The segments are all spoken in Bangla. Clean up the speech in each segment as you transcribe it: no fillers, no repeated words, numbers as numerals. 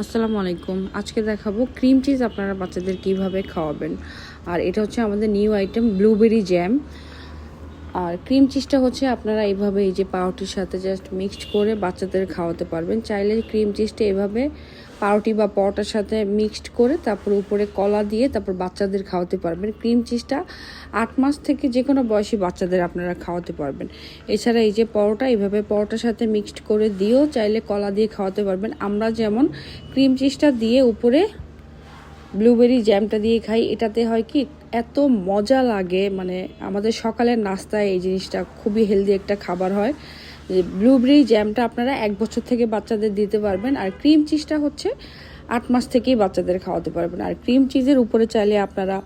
আসসালামু আলাইকুম। আজকে দেখাবো ক্রিম চিজ আপনারা বাচ্চাদের কিভাবে খাওয়াবেন। আর এটা হচ্ছে আমাদের নিউ আইটেম ব্লুবেরি জ্যাম। আর ক্রিম চিজটা হচ্ছে আপনারা এইভাবে এই যে পাউরুটির সাথে জাস্ট মিক্সড করে বাচ্চাদের খাওয়াতে পারবেন। চাইলে ক্রিম চিজটা এভাবে পাউরুটি বা পরোটার সাথে মিক্সড করে তারপর উপরে কলা দিয়ে তারপর বাচ্চাদের খাওয়াতে পারবেন। ক্রিম চিজটা 8 মাস থেকে যে কোনো বয়সী বাচ্চাদের আপনারা খাওয়াতে পারবেন। এছাড়া এই যে পরোটা এইভাবে পরোটার সাথে মিক্সড করে দিয়েও চাইলে কলা দিয়ে খাওয়াতে পারবেন। আমরা যেমন ক্রিম চিজটা দিয়ে উপরে ব্লুবেরি জ্যামটা দিয়ে খাই, এটাতে হয় কি এত মজা লাগে, মানে আমাদের সকালের নাস্তায় এই জিনিসটা খুবই হেলদি একটা খাবার হয়। ব্লুবেরি জ্যামটা আপনারা 1 বছর থেকে বাচ্চাদের দিতে পারবেন। আর ক্রিম চিজটা হচ্ছে 8 মাস থেকেই বাচ্চাদের খাওয়াতে পারবেন। আর ক্রিম চিজের উপরে চাইলে আপনারা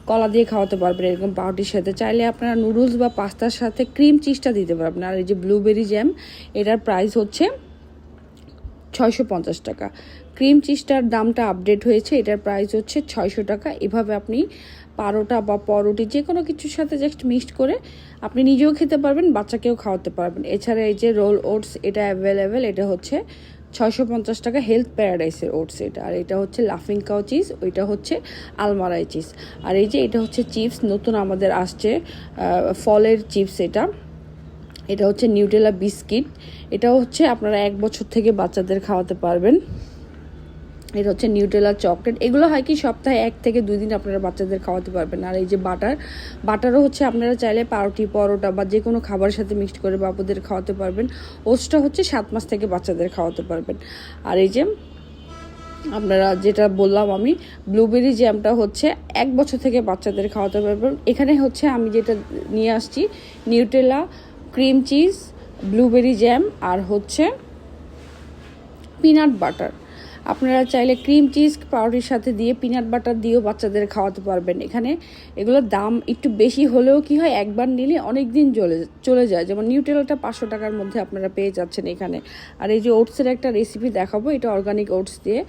কলা দিয়ে খাওয়াতে পারবেন, এরকম পাউরুটির সাথে। চাইলে আপনারা নুডলস বা পাস্তার সাথে ক্রিম চিজটা দিতে পারবেন। আর এই যে ব্লুবেরি জ্যাম, এটার প্রাইস হচ্ছে 650 টাকা। ক্রিম চিজটার দামটা আপডেট হয়েছে, এটার প্রাইস হচ্ছে 600 টাকা। এভাবে আপনি পারোটা বা পরোটি যে কোনো কিছুর সাথে জাস্ট মিক্সড করে আপনি নিজেও খেতে পারবেন, বাচ্চাকেও খাওয়াতে পারবেন। এছাড়া এই যে রোল ওটস, এটা অ্যাভেলেবেল, এটা হচ্ছে 650 টাকা। হেলথ প্যারাডাইসের ওটস এটা। আর এটা হচ্ছে লাফিং কাউ চিজ, ওইটা হচ্ছে আলমারাই চিজ। আর এই যে এটা হচ্ছে চিপস, নতুন আমাদের আসছে ফলের চিপস। এটা হচ্ছে নিউটেলা বিস্কিট। এটাও হচ্ছে আপনারা 1 বছর থেকে বাচ্চাদের খাওয়াতে পারবেন। এটা হচ্ছে নিউটেলা চকলেট। এগুলো হয় কি সপ্তাহে 1 থেকে 2 দিন আপনারা বাচ্চাদের খাওয়াতে পারবেন। আর এই যে বাটারও হচ্ছে আপনারা চাইলে পাউরুটি, পরোটা বা যে কোনো খাবারের সাথে মিক্সড করে বাবুদের খাওয়াতে পারবেন। ওটসটা হচ্ছে 7 মাস থেকে বাচ্চাদের খাওয়াতে পারবেন। আর এই যে আপনারা যেটা বললাম আমি, ব্লুবেরি জ্যামটা হচ্ছে 1 বছর থেকে বাচ্চাদের খাওয়াতে পারবেন। এখানে হচ্ছে আমি যেটা নিয়ে আসছি Nutella, cream cheese, blueberry jam আর হচ্ছে পিনাট বাটার। আপনারা চাইলে ক্রিম চিজ পাউরুটির সাথে দিয়ে পিনাট বাটার দিয়েও বাচ্চাদের খাওয়াতে পারবেন। এখানে এগুলোর দাম একটু বেশি হলেও কি হয়, একবার নিলে অনেক দিন চলে যায়। যেমন নিউটেলাটা 500 টাকার মধ্যে আপনারা পেয়ে যাচ্ছেন এখানে। আর এই যে ওটসের একটা রেসিপি দেখাবো, এটা অর্গানিক ওটস দিয়ে।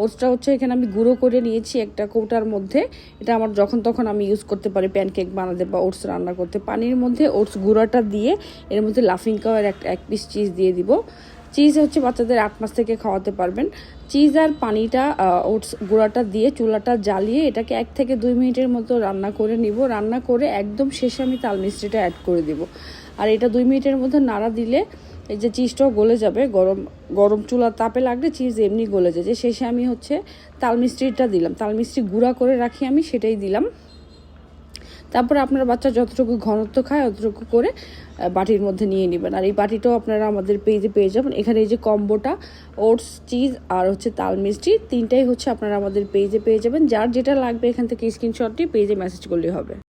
ওটসটা হচ্ছে এখানে আমি গুঁড়ো করে নিয়েছি একটা কৌটার মধ্যে। এটা আমার যখন তখন আমি ইউজ করতে পারি প্যানকেক বানাতে বা ওটস রান্না করতে। পানির মধ্যে ওটস গুঁড়োটা দিয়ে এর মধ্যে লাফিং কাওয়ের এক পিস চিজ দিয়ে দিব। চিজ হচ্ছে বাচ্চাদের 8 মাস থেকে খাওয়াতে পারবেন। চিজ আর পানিটা ওটস গুঁড়াটা দিয়ে চুলাটা জ্বালিয়ে এটাকে 1 থেকে 2 মিনিটের মতো রান্না করে নিব। রান্না করে একদম শেষে আমি তাল মিষ্টিটা অ্যাড করে দিব। আর এটা 2 মিনিটের মধ্যে নাড়া দিলে এই যে চিজটাও গলে যাবে। গরম চুলার তাপে লাগলে চিজ এমনি গলে যায়। যে শেষে আমি হচ্ছে তাল মিষ্টিটা দিলাম, তাল মিষ্টি গুঁড়া করে রাখি আমি, সেটাই দিলাম। তারপরে আপনার বাচ্চা যতটুকু ঘনত্ব খায় অতটুকু করে বাটির মধ্যে নিয়ে নেবেন। আর এই বাটিটাও আপনারা আমাদের পেজে পেয়ে যাবেন। এখানে এই যে কম্বোটা ওটস, চিজ আর হচ্ছে তাল মিষ্টি, তিনটাই হচ্ছে আপনারা আমাদের পেজে পেয়ে যাবেন। যার যেটা লাগবে এখান থেকে স্ক্রিনশট দিয়ে পেজে মেসেজ করলেই হবে।